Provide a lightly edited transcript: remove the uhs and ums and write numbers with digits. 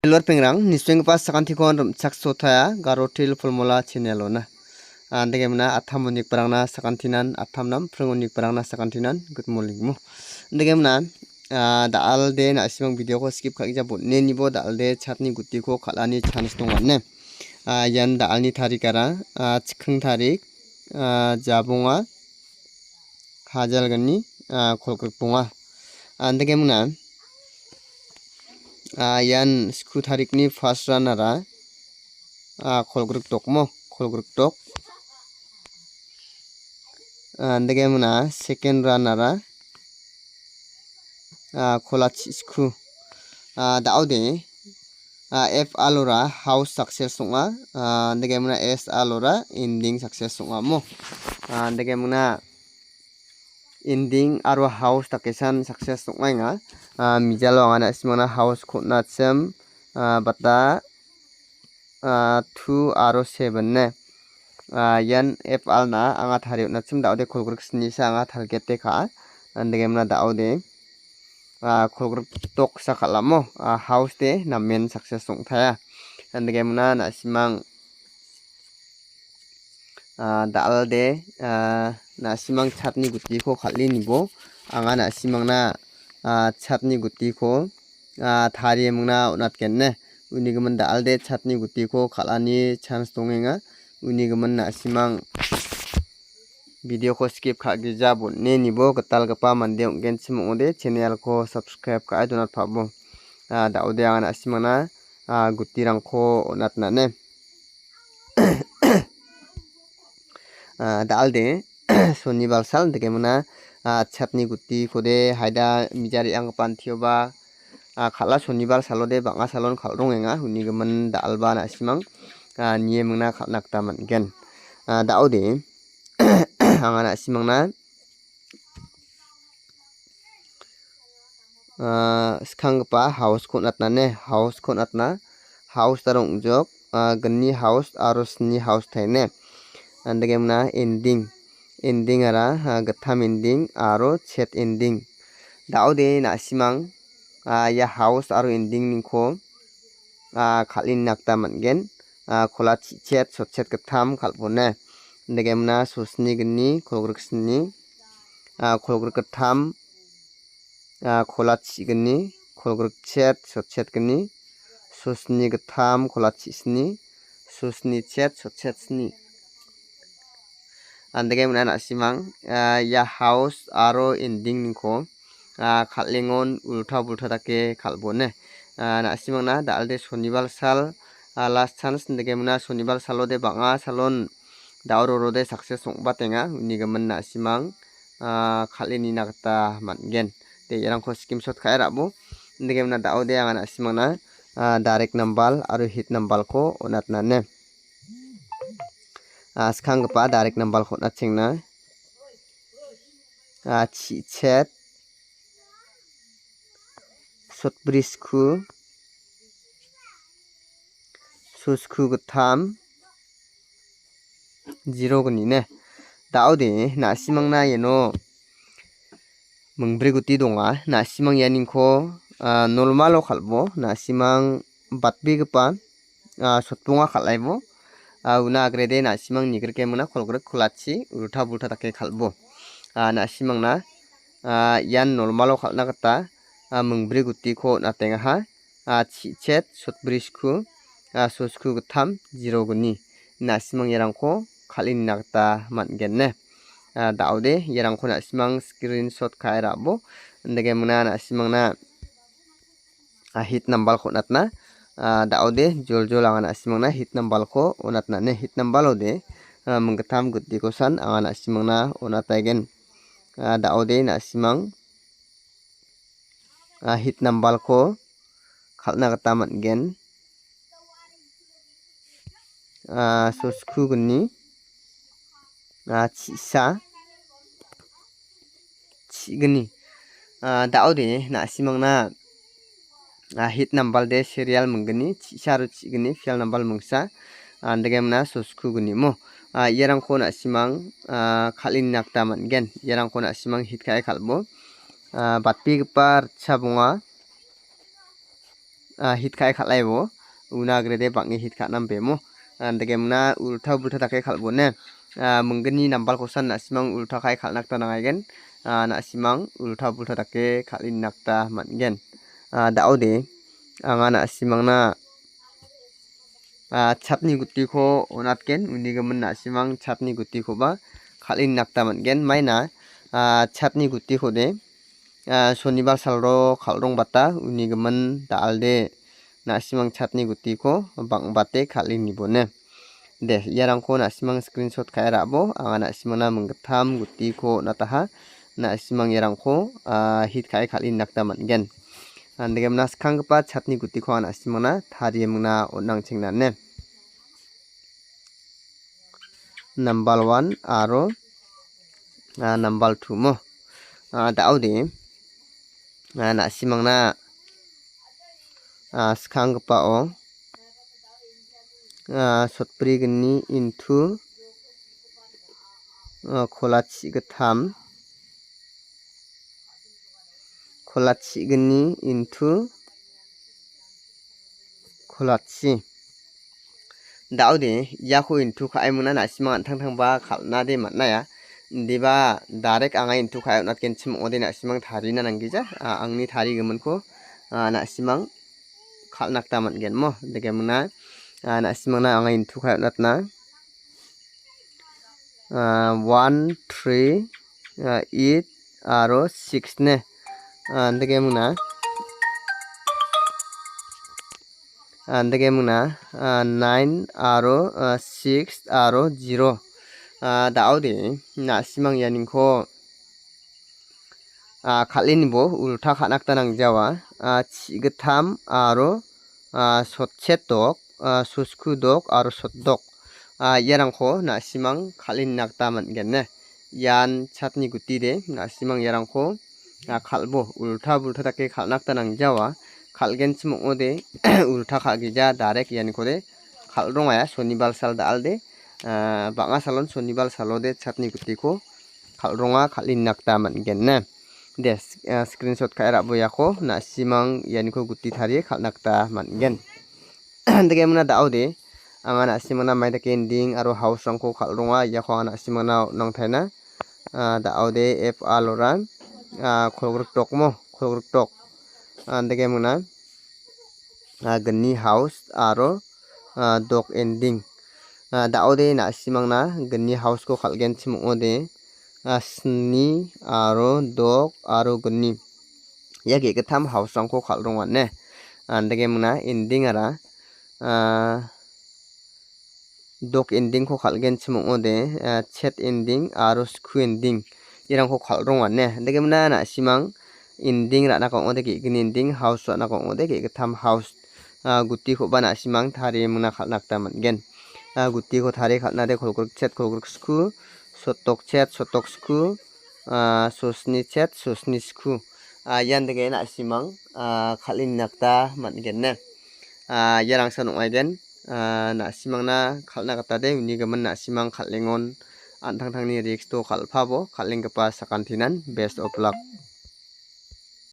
Lor pengrang nisweng pas sakantikon rumchak sotaya garotil formula channel na andegemna athamonik parangna sakantinan athamnam phrungonik parangna sakantinan good morning mu andegemna daal de na simang video ko skip khagja bonne nibo daal de chatni gutti ko khalani chance dongane yan daalni tarikara chikhung tarik jabunga hajalgani kolkakpunga andegemna yan sku tarikni first runara kolgruk tokmo kolgruk tok andegemna second runara kolachi sku daude f alora house success songa andegemna s alora ending success songa mo andegemna ending aro house takesan success songa mijalo angana simana house khotna chem bata 2 aro 7 ne yan f alna anga thariu na chim daude kolgruk sni sa anga thargete kha andegemna daude kolgruk tok sakalamo house de na main success song thaya andegemna na simang dalde na simang chatni gutti ko khali nibo anga na simang na chatni gutti ko thari mungna unatkenne unigaman dalde chatni gutti ko khalani chance dongenga unigaman na simang video ko skip khagija bonne nibo gatal gapa mande onggen chimongode channel ko subscribe ka donat phabo daude anga na simang na gutti rangko unatna ne dalde sonibal sal degemna chatni gutti kode haida mijari ang pantioba khala sonibal salode banga salon khalrongenga unigaman dalba na simang niye mungna khalnakta mangen daude angana simangna skangpa house khonatna ne house khonatna house tarong jok gni house aro sni house thaine andegemna ending ara gatham ending aro chet ending daude na simang ya house aro ending ningko khalin nakta mangen khola chet sochet gatham khalbone andegemna susni gni kolgruk sni kolgruk gatham khola chigni kolgruk chet sochet gni susni gatham khola chisni susni chet sochet sni andegemna na simang ya house aro ending ningko khalingon ulta bulta take khalbone na simang na dalde sonibal sal last chance andegemna sonibal salode banga salon daurorode success songbatenga unigaman na simang khalini nakta mangen te yarangko screenshot khae rabo andegemna daude anga na simang na direct number aro hit number ko onatna ne skangpa direct number khotna chingna chi chet sotbrisku susku gatham 0 gni ne daude na simang na yeno mungbre guti donga na simang yaningko normalo khalbo na simang batbi gpa sotpunga khalaibo una agrede na simang nigrike muna kolgruk kholachi ulta bulta take khalbo na simang na yan normalo khalna gata mungbre gutti ko natenga ha chi chet sotbrisku susku gatham 0 gni na simang yarangko khalin nakta mangenne daude yarangko na simang screenshot khae rabo andegemna na simang na hit number khonatna daude joljol angana simangna hit number ko onatna ne hit number ode munggatham gutti kosan angana simangna onataigen daude na simang hit number ko khalna gata mangen susku gni chisa chigni daude na simangna hit number de serial mungni chisaru chigni fial number mungsa andegemna susku gni mo yarangko na simang khalin nakta mangen yarangko na simang hit khae khalbo batpi gpar chabunga hit kai khalaibo una grede bangi hit kha nam bemo degemna ulta bulta takai khalbo ne munggani nambal kosan nasimang ulta kai khalnak ta nangagen nasimang ulta bulta take khalin nakta mangen daode anga nasimang na chapni guti ko onatken unigamen nasimang chapni guti ko ba khalin nakta mangen maina chapni guti ko de shonibar salro khalrong bata unigamen daalde nasimang chapni guti ko bangbate khalin nibone de yarangko nasimang screenshot khairabo anga nasimang na mungtham guti ko nataha nasimang yarangko hit khai khalin nakta mangen andegemna skangpa chapni guti ko nasimang na thariyemna onang chengnane number 1 aro number 2 mo daudi nasimang na skangpa o sotpri gni into kholachi gni into kholachi daudi yaku into khaimuna nasimang thang ba khalna de manna ya diba direct anga into khayo natken chim ode nasimang tharina nanggija angni thari gemonko nasimang khalnakta mangen mo degemna nasimang na anga into khayo natna 1 3 8 aro 6 ne degemna 9 aro 6 aro 0 daudi nasimang yaningko khalinibo ulta khanakta nangjawa chigatham aro sotchetok suskudok aro sotdok yarangko nasimang khalin nakta mangenne yan chatni guti de nasimang yarangko khalbo ulta bulta take khalnakta nangjawa khalgen chimode ulta khagija direct yaniko de khalrongaya shonibar sal dalde banga salon shonibar salode chatni guti ko khalronga khalin nakta mangenne de screenshot khairabo yako nasimang yaniko guti thari khalnakta mangen degemna daode anga nasimang na maida kending aro house rangko khalronga yako anga nasimang na nangthaina daode f alora khogruk tok degemna gni house aro dog ending daode nasimang na gni house ko khalgen chimode sni aro dog aro gni yagi gatham house rangko khalronga ne andegemna ending ara dog ending ko khalgen chimode chat ending aro sku ending irangko khalronga ne andegemna nasimang ending rana ko ode ge gni ending house rana ko ode ge gatham house guti ko bana simang thari muna khalnakta mangen guti ko thari khalna de kholgruk sku sotok chat sotok sku sosni chat sosni sku yan de na simang khalin nakta mangen ne yarang san oigen na simang na khalna kata de uni gaman na simang khalengon antang thangni risk to khalphabo khalengpa sakantinan best of luck